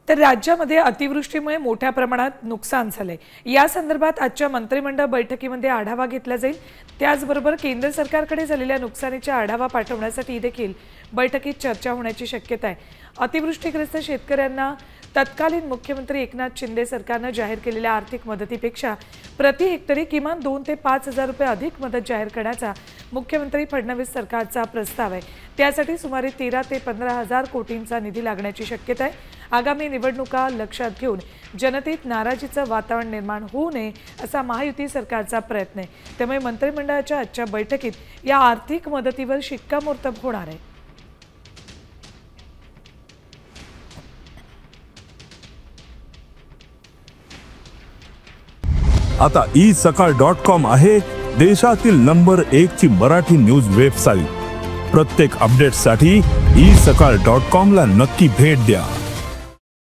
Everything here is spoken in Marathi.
तर राज्यामध्ये अतिवृष्टीमुळे मोठ्या प्रमाणात नुकसान झाले। या संदर्भात आजच्या मंत्रिमंडळ बैठकीमध्ये आढावा घेतला जाईल। त्याचबरोबर केंद्र सरकारकडे झालेल्या नुकसानीचा आढावा पाठवण्यासाठी देखील बैठकीत चर्चा होण्याची शक्यता आहे। अतिवृष्टीग्रस्त शेतकऱ्यांना तत्कालीन मुख्यमंत्री एकनाथ शिंदे सरकारने जाहीर केलेल्या आर्थिक मदतीपेक्षा प्रति हेक्टरी किमान 2 ते 5 हजार रुपये अधिक मदत जाहीर करण्याचा मुख्यमंत्री फडणवीस सरकारचा प्रस्ताव आहे। त्यासाठी सुमारे 13 ते 15 हजार कोटींचा निधी लागण्याची शक्यता आहे। आगामी निवडणुका लक्षात घेऊन जनतेत नाराजीचं वातावरण निर्माण होऊ नये असा महायुती सरकारचा प्रयत्न आहे। त्यामुळे मंत्रिमंडळाच्या आजच्या बैठकीत या आर्थिक मदतीवर शिक्कामोर्तब होणार आहे। आता isakal.com आहे देशातील नंबर 1 ची मराठी न्यूज वेबसाईट। प्रत्येक अपडेटसाठी isakal.com ला नक्की भेट द्या।